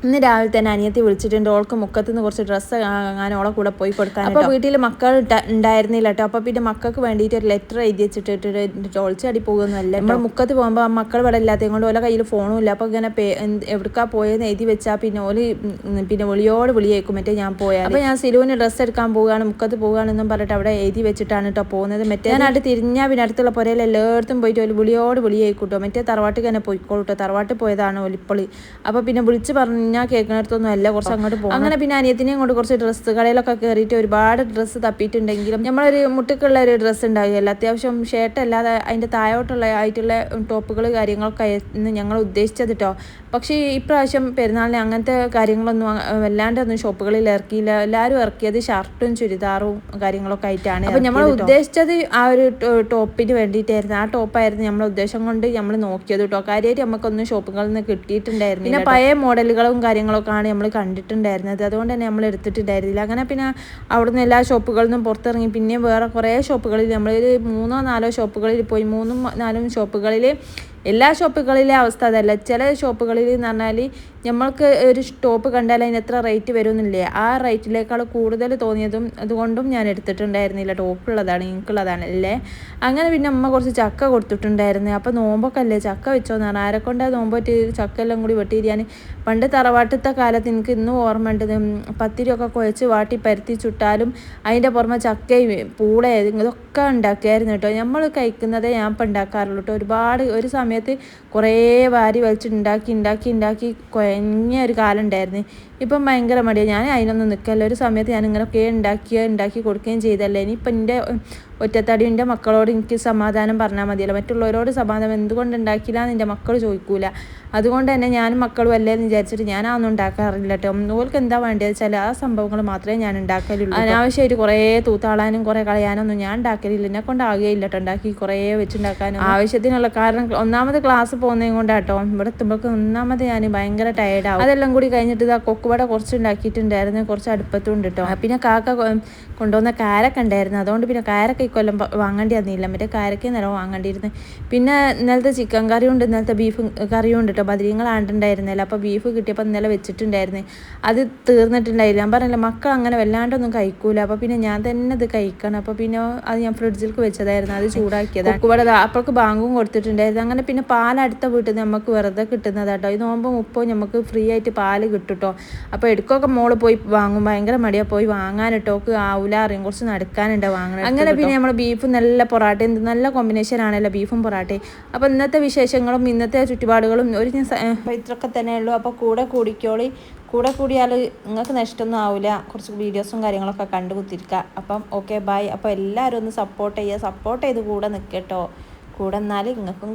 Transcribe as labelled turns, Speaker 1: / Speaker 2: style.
Speaker 1: ഇന്ന് രാവിലെ തന്നെ അനിയത്തി വിളിച്ചിട്ടുണ്ട്. ഓൾക്ക് മുക്കത്ത് നിന്ന് കുറച്ച് ഡ്രസ്സ് വാങ്ങാൻ ഓളെ കൂടെ പോയി കൊടുക്കാൻ. അപ്പോൾ വീട്ടിൽ മക്കൾ ഉണ്ടായിരുന്നില്ല കേട്ടോ. അപ്പോൾ പിന്നെ മക്കൾക്ക് വേണ്ടിയിട്ട് ഒരു ലെറ്റർ എഴുതി വെച്ചിട്ട് ഒളിച്ചടി പോകുന്നതല്ല. നമ്മൾ മുക്കത്ത് പോകുമ്പോൾ ആ മക്കൾ ഇവിടെ ഇല്ലാത്തത് കൊണ്ട് ഓല കയ്യിൽ ഫോണും ഇല്ല. അപ്പോൾ ഇങ്ങനെ എവിടേക്കാ പോയെന്ന് എഴുതി വെച്ചാൽ പിന്നെ വിളിയോട് വിളിയേക്കും മറ്റേ ഞാൻ പോയാൽ. അപ്പോൾ ഞാൻ സിലുവിന് ഡ്രസ്സ് എടുക്കാൻ പോവുകയാണ്, മുക്കത്ത് പോവുകയാണെന്നും പറഞ്ഞിട്ട് അവിടെ എഴുതി വെച്ചിട്ടാണ് കേട്ടോ പോകുന്നത്. മറ്റേ ഞാനായിട്ട് തിരിഞ്ഞാൽ പിന്നെ അടുത്തുള്ള പുരയിൽ എല്ലായിടത്തും പോയിട്ട് ഒരു വിളിയോട് വിളിയേക്കും കേട്ടോ. മറ്റേ തറവാട്ടിൽ തന്നെ പോയിക്കോളൂ കേട്ടോ. തറവാട്ടിൽ പോയതാണ് ഒലിപ്പൊളി. അപ്പോൾ പിന്നെ വിളിച്ച് ഞാൻ കേൾക്കുന്നിടത്തൊന്നും അല്ല, കുറച്ച് അങ്ങോട്ട് പോകും. അങ്ങനെ പിന്നെ അനിയത്തിനെയും കൊണ്ട് കുറച്ച് ഡ്രസ്സ് കടയിലൊക്കെ കയറിയിട്ട് ഒരുപാട് ഡ്രസ്സ് തപ്പിയിട്ടുണ്ടെങ്കിലും നമ്മളൊരു മുട്ടിക്കുള്ള ഒരു ഡ്രസ്സ് ഉണ്ടാകുകയല്ല, അത്യാവശ്യം ഷർട്ടല്ലാതെ അതിൻ്റെ ആയിട്ടുള്ള ടോപ്പുകൾ കാര്യങ്ങളൊക്കെ ആയിരുന്നു ഞങ്ങൾ ഉദ്ദേശിച്ചത് കേട്ടോ. പക്ഷേ ഇപ്രാവശ്യം പെരുന്നാളിന് അങ്ങനത്തെ കാര്യങ്ങളൊന്നും വല്ലാണ്ടൊന്നും ഷോപ്പുകളിൽ ഇറക്കിയില്ല. എല്ലാവരും ഇറക്കിയത് ഷർട്ടും ചുരിദാറും കാര്യങ്ങളൊക്കെ ആയിട്ടാണ്. അപ്പോൾ നമ്മൾ ഉദ്ദേശിച്ചത് ആ ഒരു ടോപ്പിന് വേണ്ടിയിട്ടായിരുന്നു. ആ ടോപ്പായിരുന്നു നമ്മളെ ഉദ്ദേശം കൊണ്ട് നമ്മൾ നോക്കിയത് കേട്ടോ. കാര്യമായിട്ട് നമുക്കൊന്നും ഷോപ്പുകളിൽ നിന്ന് കിട്ടിയിട്ടുണ്ടായിരുന്നു. പിന്നെ പഴയ മോഡലുകളും കാര്യങ്ങളൊക്കെയാണ് നമ്മൾ കണ്ടിട്ടുണ്ടായിരുന്നത്. അതുകൊണ്ട് തന്നെ നമ്മൾ എടുത്തിട്ടുണ്ടായിരുന്നില്ല. അങ്ങനെ പിന്നെ അവിടുന്ന് എല്ലാ ഷോപ്പുകളിൽ നിന്നും പുറത്തിറങ്ങി പിന്നെ വേറെ കുറേ ഷോപ്പുകളിൽ നമ്മൾ 3-4 ഷോപ്പുകളിൽ പോയി. 3-4 ഷോപ്പുകളിൽ എല്ലാ ഷോപ്പുകളിലെ അവസ്ഥ അതല്ല. ചില ഷോപ്പുകളിൽ എന്ന് പറഞ്ഞാൽ നമ്മൾക്ക് ഒരു ടോപ്പ് കണ്ടാൽ അതിന് എത്ര റേറ്റ് വരുമെന്നില്ലേ, ആ റേറ്റിനേക്കാൾ കൂടുതൽ തോന്നിയതും അതുകൊണ്ടും ഞാൻ എടുത്തിട്ടുണ്ടായിരുന്നില്ല. ടോപ്പുള്ളതാണ് എനിക്കുള്ളതാണ് അല്ലേ. അങ്ങനെ പിന്നെ അമ്മ കുറച്ച് ചക്ക കൊടുത്തിട്ടുണ്ടായിരുന്നു. അപ്പോൾ നോമ്പൊക്കെ അല്ലേ ചക്ക വെച്ചോന്ന് പറഞ്ഞാൽ ആരെക്കൊണ്ടാണ് നോമ്പോറ്റ് ചക്ക എല്ലാം കൂടി വെട്ടിയിരിക്കാൻ. പണ്ട് തറവാട്ടത്തെ കാലത്ത് എനിക്ക് ഇന്നും ഓർമ്മ ഉണ്ട്. പത്തിരിയൊക്കെ കുഴച്ച് വാട്ടി പരുത്തി ചുട്ടാലും അതിൻ്റെ പുറമെ ചക്കയും പൂളയും ഇതൊക്കെ ഉണ്ടാക്കിയായിരുന്നു കേട്ടോ. നമ്മൾ കഴിക്കുന്നതേ ഞാൻ ഇപ്പം ഉണ്ടാക്കാറുള്ളൂ കേട്ടോ. ഒരുപാട് ഒരു സമയത്ത് കുറേ വാരി വലിച്ച് ഉണ്ടാക്കി കുഴഞ്ഞ ഒരു കാലം ഉണ്ടായിരുന്നു. ഇപ്പം ഭയങ്കര മടിയാണ്. ഞാൻ അതിനൊന്നും നിൽക്കല്ല. ഒരു സമയത്ത് ഞാൻ ഇങ്ങനെയൊക്കെ ഉണ്ടാക്കി കൊടുക്കുകയും ചെയ്തല്ലേ. ഇനിയിപ്പം എൻ്റെ ഒറ്റത്തടിൻ്റെ മക്കളോട് എനിക്ക് സമാധാനം പറഞ്ഞാൽ മതിയല്ലോ. മറ്റുള്ളവരോട് സമാധാനം എന്തുകൊണ്ട് ഉണ്ടാക്കില്ല എന്ന് എൻ്റെ മക്കൾ ചോദിക്കൂല. അതുകൊണ്ട് തന്നെ ഞാനും മക്കളും അല്ലേ എന്ന് വിചാരിച്ചിട്ട് ഞാനതൊന്നും ഉണ്ടാക്കാറില്ല കേട്ടോ. ഓൾക്ക് എന്താ വേണ്ടത് വെച്ചാൽ ആ സംഭവങ്ങൾ മാത്രമേ ഞാൻ ഉണ്ടാക്കലുള്ളൂ. അനാവശ്യമായിട്ട് കുറേ തൂത്താളാനും കുറേ കളയാനൊന്നും ഞാൻ ഉണ്ടാക്കലില്ല. എന്നെ കൊണ്ടാകുകയില്ല കേട്ടോ ഉണ്ടാക്കി കുറേ വെച്ചുണ്ടാക്കാനും. ആവശ്യത്തിനുള്ള കാരണം ഒന്നാമത് ക്ലാസ് പോകുന്നതും കൊണ്ടാട്ടോ. ഇവിടെ എത്തുമ്പോഴേക്കും ഒന്നാമത് ഞാൻ ഭയങ്കര ടയർഡാവും. അതെല്ലാം കൂടി കഴിഞ്ഞിട്ട് ഇതാ കൊക്കുവട കുറച്ച് ഉണ്ടാക്കിയിട്ടുണ്ടായിരുന്നു, കുറച്ച് അടുപ്പത്തും ഉണ്ട് കേട്ടോ. പിന്നെ കാക്ക കൊണ്ടുവന്ന കാരക്ക ഉണ്ടായിരുന്നു. അതുകൊണ്ട് പിന്നെ കാരക്ക ഇക്കൊല്ലം വാങ്ങേണ്ടി വന്നില്ല. മറ്റേ കാരക്കയും നിലവും വാങ്ങേണ്ടിയിരുന്നു. പിന്നെ ഇന്നലത്തെ ചിക്കൻ കറിയും ഉണ്ട്, ഇന്നലത്തെ ബീഫ് കറിയും ഉണ്ട് കേട്ടോ. ബദ്രീങ്ങളാണ്ടുണ്ടായിരുന്നില്ല. അപ്പോൾ ബീഫ് കിട്ടിയപ്പോൾ ഇന്നലെ വെച്ചിട്ടുണ്ടായിരുന്നു. അത് തീർന്നിട്ടുണ്ടായില്ല. ഞാൻ പറഞ്ഞില്ല മക്കൾ അങ്ങനെ വല്ലാണ്ടൊന്നും കഴിക്കൂല. അപ്പോൾ പിന്നെ ഞാൻ തന്നെ ഇത് കഴിക്കണം. അപ്പോൾ പിന്നെ അത് ഞാൻ ഫ്രിഡ്ജിലേക്ക് വെച്ചതായിരുന്നു. അത് ചൂടാക്കിയത് ഇവിടെ അപ്പോൾക്ക് ബാങ്കും കൊടുത്തിട്ടുണ്ടായിരുന്നു. അങ്ങനെ പിന്നെ പാൽ അടുത്ത വീട്ടിൽ നിന്ന് നമുക്ക് വെറുതെ കിട്ടുന്നതാട്ടോ. ഈ നോമ്പ് 30 നമുക്ക് ഫ്രീ ആയിട്ട് പാല് കിട്ടും കേട്ടോ. അപ്പോൾ എടുക്കൊക്കെ മോള് പോയി വാങ്ങും. ഭയങ്കര മടിയാണ് പോയി വാങ്ങാനിട്ടോക്ക് ആവൂല അറിയും, കുറച്ച് നടക്കാനുണ്ട് വാങ്ങണം. അങ്ങനെ പിന്നെ നമ്മൾ ബീഫ് നല്ല പൊറാട്ടയും നല്ല കോമ്പിനേഷൻ ആണല്ലോ ബീഫും പൊറാട്ടയും. അപ്പോൾ ഇന്നത്തെ വിശേഷങ്ങളും ഇന്നത്തെ ചുറ്റുപാടുകളും ഒരു ഇത്രയൊക്കെ തന്നെ ഉള്ളൂ. അപ്പോൾ കൂടെ കൂടിയാൽ നിങ്ങൾക്ക് നഷ്ടമൊന്നും ആവില്ല. കുറച്ച് വീഡിയോസും കാര്യങ്ങളൊക്കെ കണ്ടു കുത്തിരിക്കുക. അപ്പം ഓക്കെ ബൈ. അപ്പോൾ എല്ലാവരും ഒന്ന് സപ്പോർട്ട് ചെയ്ത് കൂടെ നിൽക്കട്ടോ. കൂടെ എന്നാൽ നിങ്ങൾക്കും